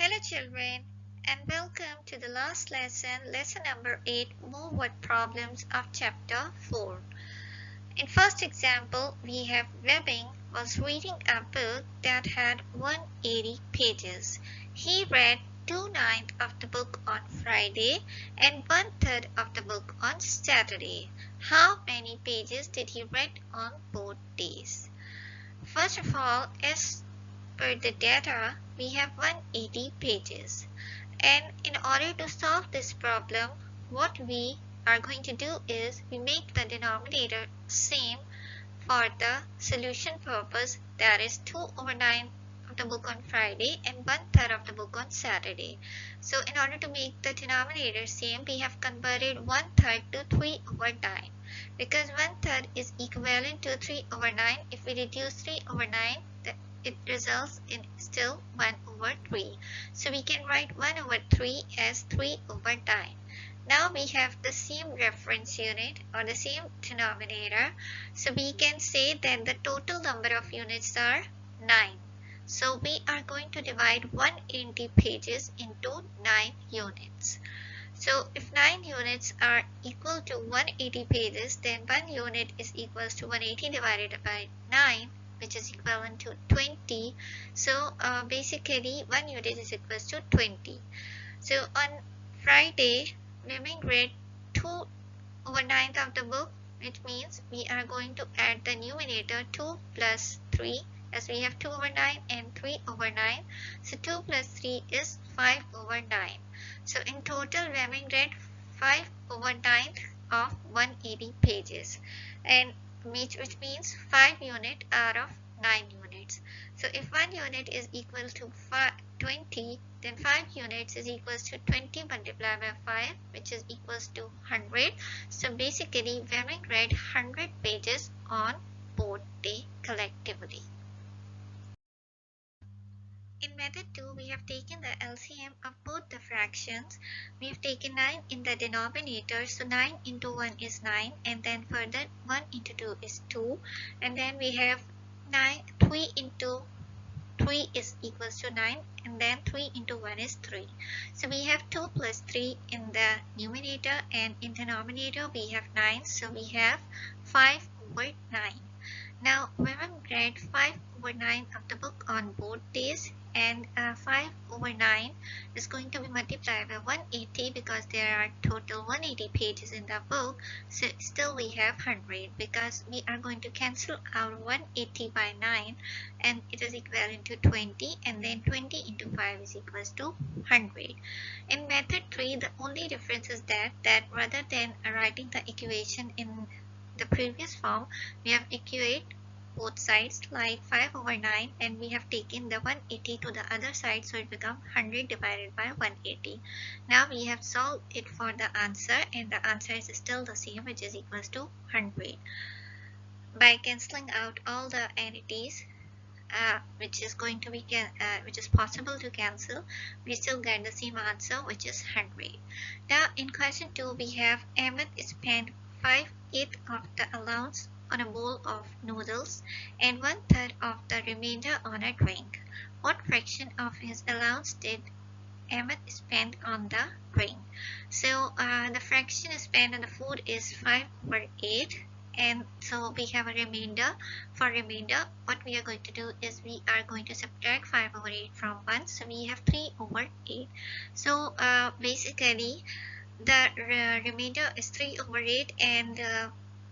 Hello children, and welcome to the last lesson, lesson number 8, more word problems of chapter 4. In first example, we have Webbing was reading a book that had 180 pages. He read 2/9 of the book on Friday and 1/3 of the book on Saturday. How many pages did he read on both days? First of all, as per the data, we have 180 pages. And in order to solve this problem, what we are going to do is we make the denominator same for the solution purpose, that is 2/9 of the book on Friday and 1/3 of the book on Saturday. So in order to make the denominator same, we have converted 1/3 to 3/9. Because 1/3 is equivalent to 3/9, if we reduce 3/9, it results in still 1/3. So we can write 1/3 as 3/9. Now we have the same reference unit or the same denominator. So we can say that the total number of units are 9. So we are going to divide 180 pages into 9 units. So if 9 units are equal to 180 pages, then 1 unit is equals to 180 divided by 9, which is equivalent to 20. So basically 1 unit is equals to 20. So on Friday, Women read 2/9 of the book, which means we are going to add the numerator 2 plus 3, as we have 2/9 and 3/9. So 2 plus 3 is 5/9. So in total, Women read 5/9 of 180 pages, and which means 5 units out of 9 units. So if 1 unit is equal to 20, then 5 units is equals to 20 multiplied by 5, which is equals to 100. So basically, Women read 100 pages on both day collectively. In method 2, we have taken the LCM of both the fractions. We have taken 9 in the denominator, so 9 into 1 is 9, and then further 1 into 2 is 2, and then we have 3 into 3 is equals to 9, and then 3 into 1 is 3. So we have 2 plus 3 in the numerator, and in denominator we have 9, so we have 5/9. Now Women read 5/9 of the book on both days, and 5/9 is going to be multiplied by 180 because there are total 180 pages in the book. So still we have 100 because we are going to cancel out 180 by 9, and it is equivalent to 20, and then 20 into 5 is equals to 100. In method 3, the only difference is that rather than writing the equation in the previous form, we have equate both sides like 5/9, and we have taken the 180 to the other side, so it becomes 100 divided by 180. Now we have solved it for the answer, and the answer is still the same, which is equals to 100. By cancelling out all the entities, which is possible to cancel, we still get the same answer, which is 100. Now in question 2, we have Ahmed spent 5/8 of the allowance on a bowl of noodles and 1/3 of the remainder on a drink. What fraction of his allowance did Ahmed spend on the drink? So the fraction spent on the food is 5/8, and so we have a remainder. For remainder, what we are going to do is we are going to subtract 5/8 from 1, so we have 3/8. So basically the remainder is 3/8, and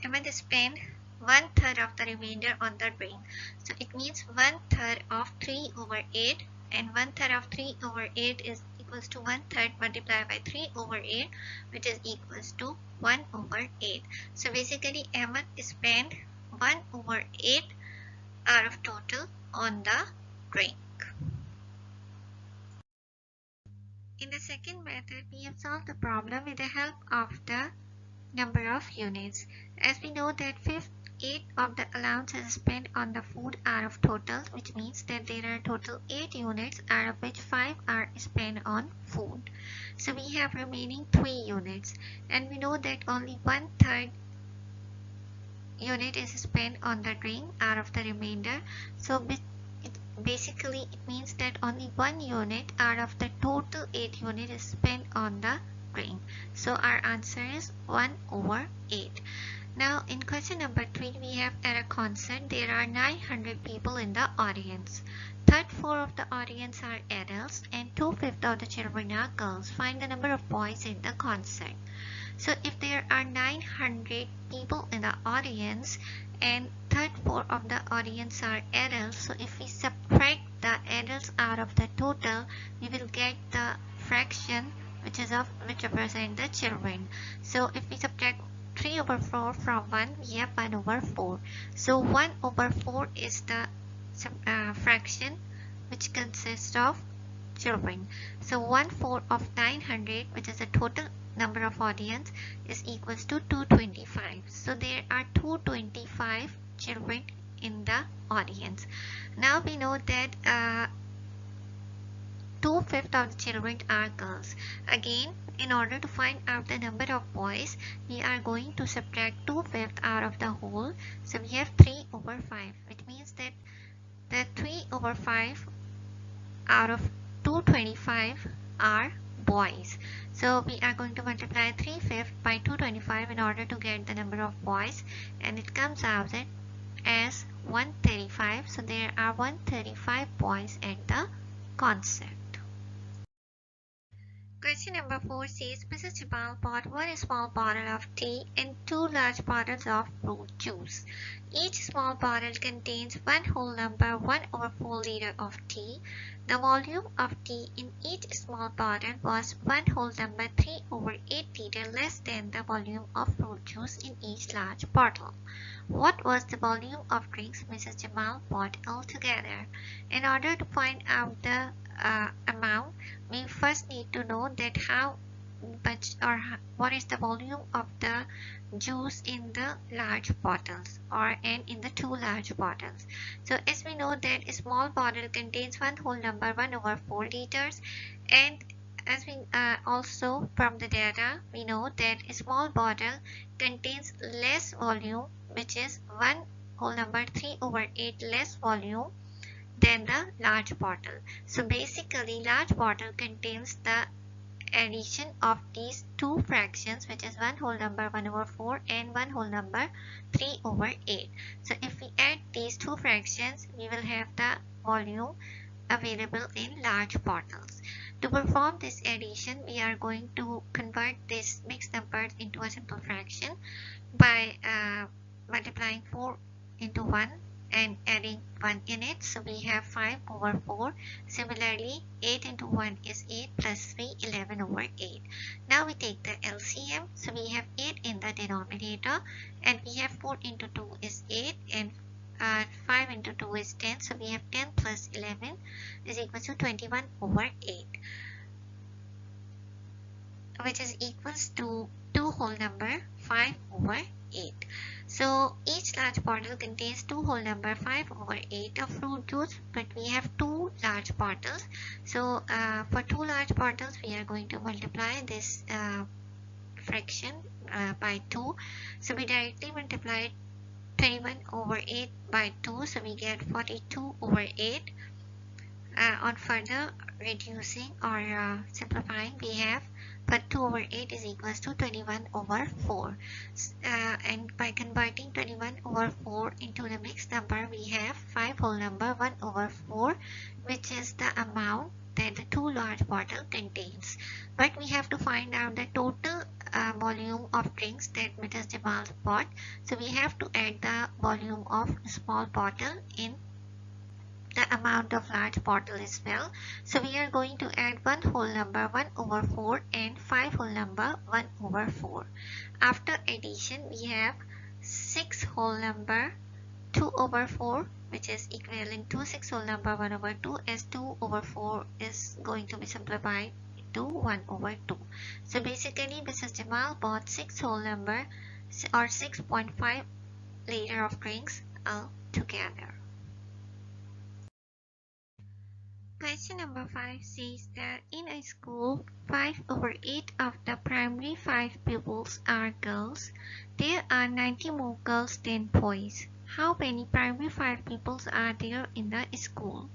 Ahmed spent 1/3 of the remainder on the drink. So it means 1/3 of 3/8, and 1/3 of 3/8 is equals to 1/3 multiplied by 3/8, which is equals to 1/8. So basically Ahmed spent 1/8 out of total on the drink. In the second method, we have solved the problem with the help of the number of units. As we know that 8 of the allowances spent on the food out of total, which means that there are total 8 units, out of which 5 are spent on food. So we have remaining 3 units, and we know that only 1/3 unit is spent on the drink out of the remainder. So basically it means that only 1 unit out of the total 8 unit is spent on the ring. So our answer is 1/8. Now in question number 3, we have at a concert there are 900 people in the audience. Third four of the audience are adults and 2/5 of the children are girls. Find the number of boys in the concert. So if there are 900 people in the audience and third four of the audience are adults, so if we subtract the adults out of the total, we will get the fraction which represent the children. So if we subtract 3/4 from 1, we have 1/4. So 1/4 is the fraction which consists of children. So 1/4 of 900, which is the total number of audience, is equals to 225. So there are 225 children in the audience. Now we know that 2/5 of the children are girls. Again, in order to find out the number of boys, we are going to subtract 2/5 out of the whole. So we have 3/5, which means that the 3/5 out of 225 are boys. So we are going to multiply 3/5 by 225 in order to get the number of boys, and it comes out as 135. So there are 135 boys at the concert. Question number 4 says Mrs. Jamal bought 1 small bottle of tea and 2 large bottles of fruit juice. Each small bottle contains one whole number 1/4 liter of tea. The volume of tea in each small bottle was one whole number 3/8 liter less than the volume of fruit juice in each large bottle. What was the volume of drinks Mrs. Jamal bought altogether? In order to find out the amount, we first need to know that how much or what is the volume of the juice in the large bottles and in the 2 large bottles. So as we know that a small bottle contains one whole number 1/4 liters, and as we also from the data we know that a small bottle contains less volume, which is one whole number 3/8 less volume than the large bottle. So basically large bottle contains the addition of these two fractions, which is one whole number 1/4 and one whole number 3/8. So if we add these two fractions, we will have the volume available in large bottles. To perform this addition, we are going to convert this mixed numbers into a simple fraction by multiplying 4 into 1 and adding 1 in it. So we have 5/4. Similarly, 8 into 1 is 8 plus 3, 11/8. Now we take the LCM. So we have 8 in the denominator, and we have 4 into 2 is 8, and 5 into 2 is 10. So we have 10 plus 11 is equal to 21/8, which is equals to 2 whole number 5/8. So each large bottle contains 2 whole number 5/8 of fruit juice, but we have 2 large bottles. So for 2 large bottles, we are going to multiply this fraction by 2. So we directly multiply 21/8 by 2, so we get 42/8. On further reducing or simplifying, we have, but 2/8 is equals to 21/4. And by converting 21/4 into the mixed number, we have 5 whole number 1/4, which is the amount that the 2 large bottle contains. But we have to find out the total volume of drinks that Mrs. Jamal bought. So we have to add the volume of small bottle in the amount of large bottle as well. So we are going to add one whole number 1/4 and 5 whole number 1/4. After addition, we have 6 whole number 2/4, which is equivalent to 6 whole number 1/2, as 2/4 is going to be simplified to 1/2. So basically Mrs. Jamal bought 6 whole number or 6.5 liter of drinks altogether. Question number 5 says that in a school, 5/8 of the primary 5 pupils are girls. There are 90 more girls than boys. how many primary 5 pupils are there in the school.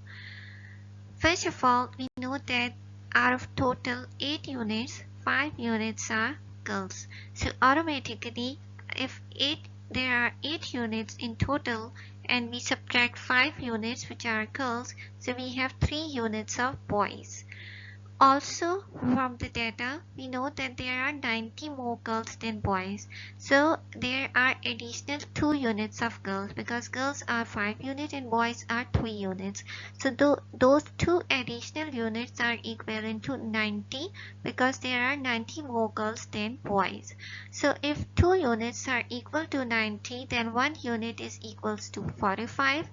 First of all, we know that out of total 8 units, 5 units are girls. So automatically, if there are 8 units in total and we subtract 5 units which are girls, so we have 3 units of boys. Also, from the data, we know that there are 90 more girls than boys. So there are additional 2 units of girls because girls are 5 units and boys are 3 units. So those 2 additional units are equivalent to 90 because there are 90 more girls than boys. So if 2 units are equal to 90, then 1 unit is equals to 45.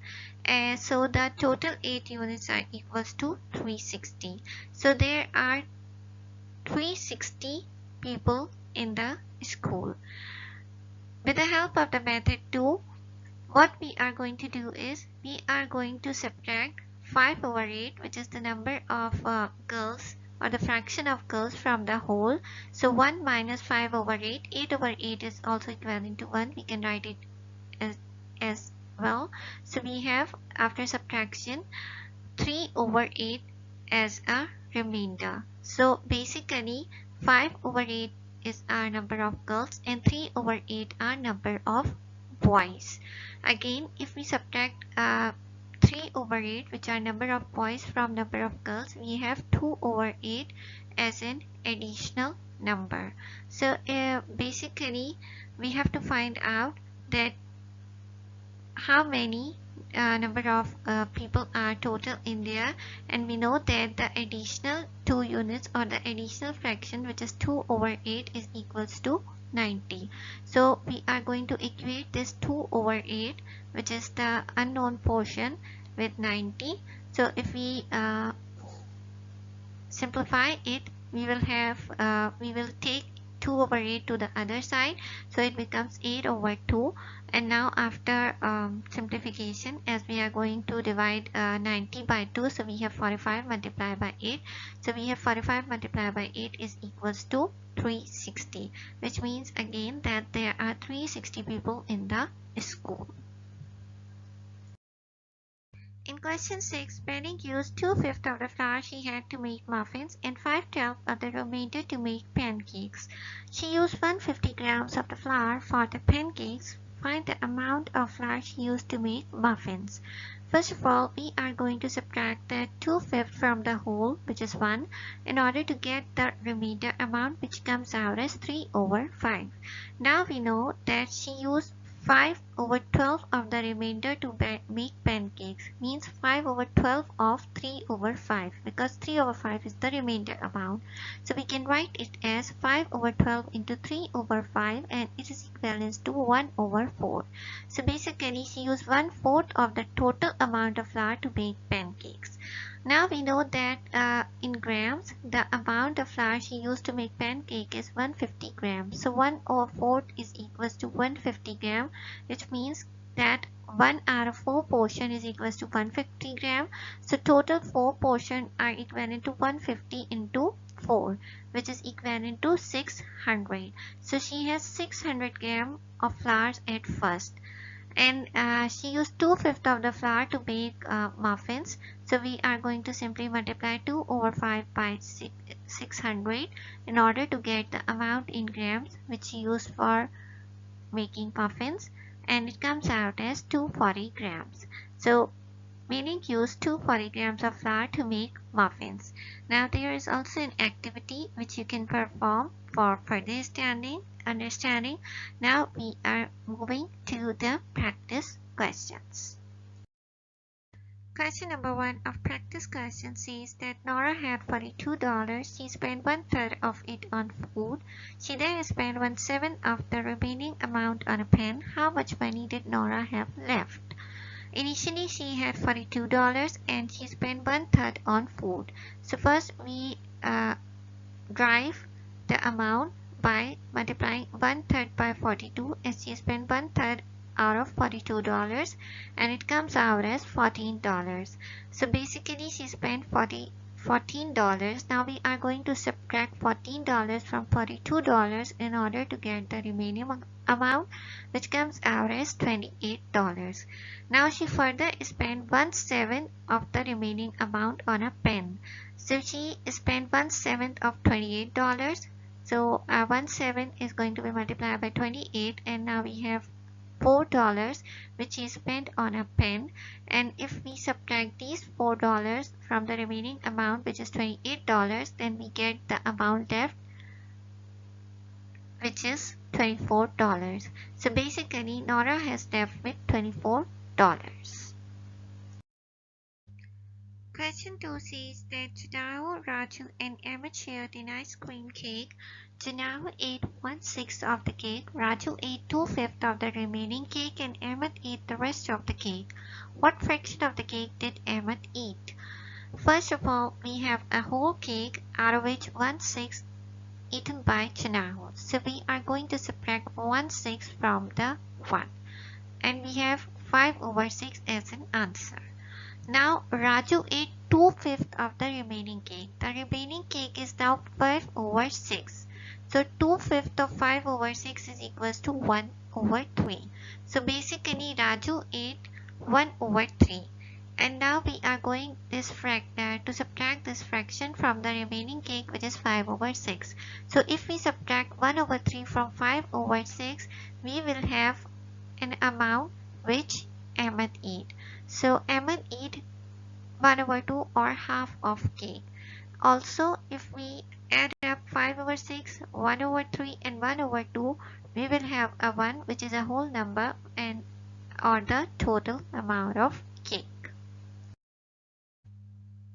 And so the total 8 units are equals to 360. So there are 360 people in the school. With the help of the method 2, what we are going to do is we are going to subtract 5 over 8, which is the number of girls or the fraction of girls from the whole. So 1 minus 5 over 8, 8 over 8 is also equivalent to 1. We can write it as well. So we have, after subtraction, 3 over 8 as a remainder. So basically 5 over 8 is our number of girls and 3 over 8 are number of boys. Again, if we subtract 3 over 8, which are number of boys, from number of girls, we have 2 over 8 as an additional number. So basically we have to find out that how many number of people are total in there, and we know that the additional 2 units or the additional fraction, which is 2 over 8, is equals to 90. So we are going to equate this 2 over 8, which is the unknown portion, with 90. So if we simplify it, we will take 2 over 8 to the other side, so it becomes 8 over 2. And now after simplification, as we are going to divide 90 by 2, so we have 45 multiplied by 8. So we have 45 multiplied by 8 is equals to 360, which means again that there are 360 people in the school. In question 6, Penny used 2/5 of the flour she had to make muffins and 5/12 of the remainder to make pancakes. She used 150 grams of the flour for the pancakes. Find the amount of flour she used to make muffins. First of all, we are going to subtract the 2/5 from the whole, which is 1, in order to get the remainder amount, which comes out as 3 over 5. Now we know that she used 5 over 12 of the remainder to make pancakes, means 5 over 12 of 3 over 5, because 3 over 5 is the remainder amount. So we can write it as 5 over 12 into 3 over 5, and it is equivalent to 1 over 4. So basically she used 1/4 of the total amount of flour to bake pancakes. Now we know that in grams, the amount of flour she used to make pancake is 150 grams. So 1 over 4 is equals to 150 gram, which means that 1 out of 4 portion is equals to 150 gram. So total 4 portion are equivalent to 150 into 4, which is equivalent to 600. So she has 600 gram of flour at first. And she used 2/5 of the flour to bake muffins. So we are going to simply multiply 2 over 5 by 600 in order to get the amount in grams which she used for making muffins, and it comes out as 240 grams. So meaning use 240 grams of flour to make muffins. Now there is also an activity which you can perform for further understanding. Now we are moving to the practice questions. Question number 1 of practice question says that Nora had $42. She spent 1/3 of it on food. She then spent 1/7 of the remaining amount on a pen. How much money did Nora have left? Initially, she had $42 and she spent 1/3 on food. So first we drive the amount by multiplying 1/3 by 42, as she spent 1/3 out of $42, and it comes out as $14. So basically she spent $14. Now we are going to subtract $14 from $42 in order to get the remaining amount, which comes out as $28. Now she further spent 1/7 of the remaining amount on a pen. So she spent 1/7 of $28. So 1/7 is going to be multiplied by 28, and now we have $4 which is spent on a pen, and if we subtract these $4 from the remaining amount, which is $28, then we get the amount left, which is $24. So basically Nora has left with $24. Question 2 says that Janao, Raju and Emmett shared an ice cream cake. Janao ate 1/6 of the cake, Raju ate 2/5 of the remaining cake, and Emmett ate the rest of the cake. What fraction of the cake did Emmett eat? First of all, we have a whole cake, out of which 1/6 eaten by Janao. So we are going to subtract 1/6 from the 1, and we have 5/6 as an answer. Now Raju ate 2/5 of the remaining cake. The remaining cake is now 5/6. So 2/5 of 5/6 is equals to 1/3. So basically Raju ate 1/3. And now we are going to subtract this fraction from the remaining cake, which is 5/6. So if we subtract 1/3 from 5/6, we will have an amount which Emmett ate. So Emmett ate 1/2 or half of cake. Also, if we add up 5/6, 1/3 and 1/2, we will have a 1, which is a whole number, and or the total amount of cake.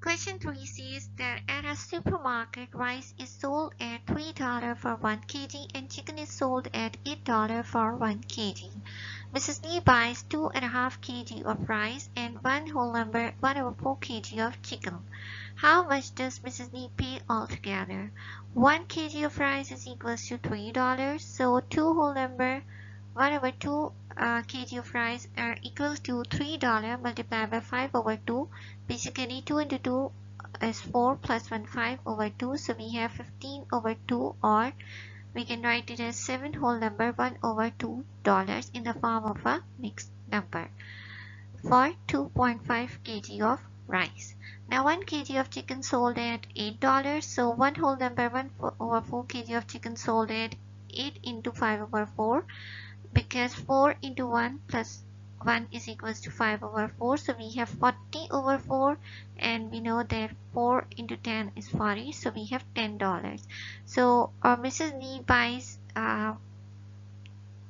Question 3 says that at a supermarket, rice is sold at $3 for 1 kg and chicken is sold at $8 for 1 kg. Mrs. Lee buys 2.5 kg of rice and 1/4 kg of chicken. How much does Mrs. Lee pay altogether? 1 kg of rice is equals to $3, so 1/2 kg of rice are equals to $3 multiplied by 5/2. Basically 2 into 2 is 4 plus 1 5/2, so we have 15/2, or we can write it as 1/2 in the form of a mixed number for 2.5 kg of rice. Now 1 kg of chicken sold at $8, so 1/4 kg of chicken sold at 8 into 5/4, because 4 into 1 plus 1 is equals to 5/4, so we have 40/4, and we know that 4 into 10 is 40, so we have $10. So Mrs. Lee buys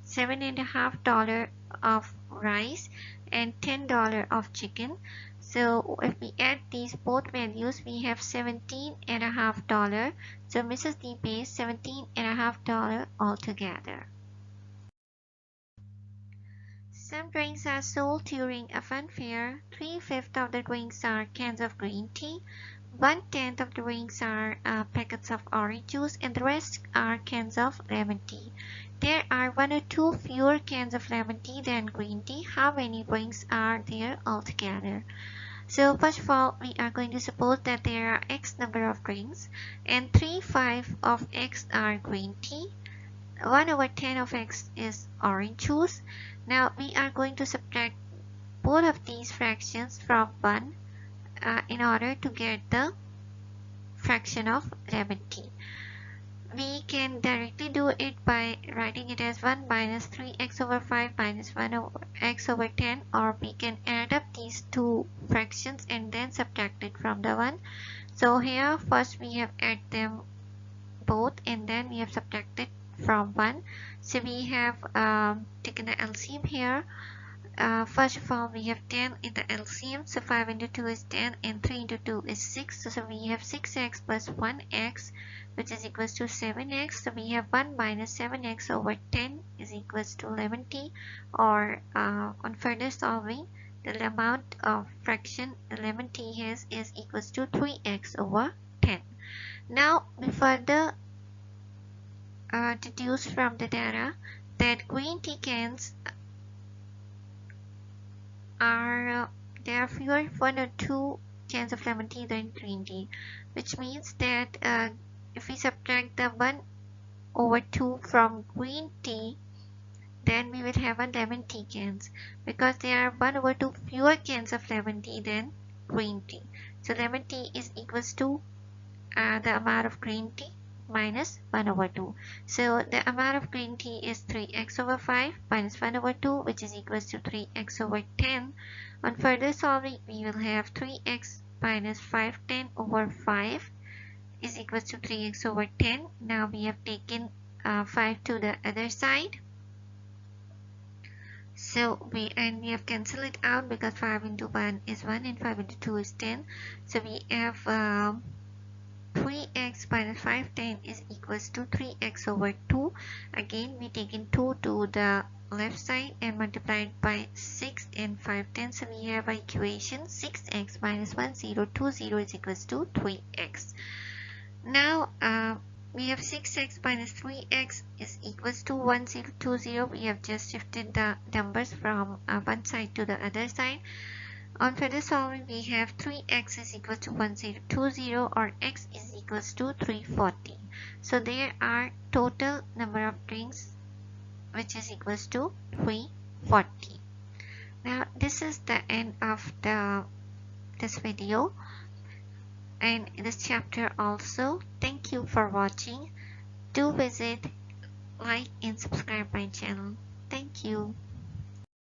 $7.50 of rice and $10 of chicken. So if we add these both values, we have $17.50. So Mrs. Lee pays $17.50 altogether. Some drinks are sold during a fun fair. 3/5 of the drinks are cans of green tea. 1/10 of the drinks are packets of orange juice, and the rest are cans of lemon tea. There are 1 or 2 fewer cans of lemon tea than green tea. How many drinks are there altogether? So first of all, we are going to suppose that there are X number of drinks, and 3/5 of X are green tea. 1/10 of X is orange juice. Now we are going to subtract both of these fractions from 1 in order to get the fraction of lemon tea. We can directly do it by writing it as 1 minus 3x/5 minus 1x/10, or we can add up these two fractions and then subtract it from the 1. So here first we have added them both, and then we have subtracted from 1. So we have taken the LCM here. First of all, we have 10 in the LCM, so 5 into 2 is 10 and 3 into 2 is 6. So we have 6x plus 1x, which is equals to 7x. So we have 1 minus 7x/10 is equals to lemon tea, or on further solving, the amount of fraction the lemon tea has is equals to 3x/10. Now we further deduce from the data that green tea cans are there are fewer 1 or 2 cans of lemon tea than green tea, which means that if we subtract the 1/2 from green tea, then we will have a lemon tea cans, because there are 1/2 fewer cans of lemon tea than green tea. So lemon tea is equals to the amount of green tea minus 1/2. So the amount of green tea is 3x/5 minus 1/2, which is equals to 3x/10. On further solving, we will have 3x minus 5/10/5 is equals to 3x/10. Now we have taken 5 to the other side. So we have cancelled it out, because 5 into 1 is 1 and 5 into 2 is 10. So we have 3x minus 5/10 is equals to 3x/2. Again, we taken 2 to the left side and multiplied by 6 and 5/10. So we have an equation 6x minus 1020 is equals to 3x. Now we have 6x minus 3x is equals to 1020. We have just shifted the numbers from one side to the other side. On further solving, we have 3x is equals to 1020, or x is equals to 340. So there are total number of drinks which is equals to 340. Now this is the end of this video and this chapter also. Thank you for watching. Do visit, like and subscribe my channel. Thank you.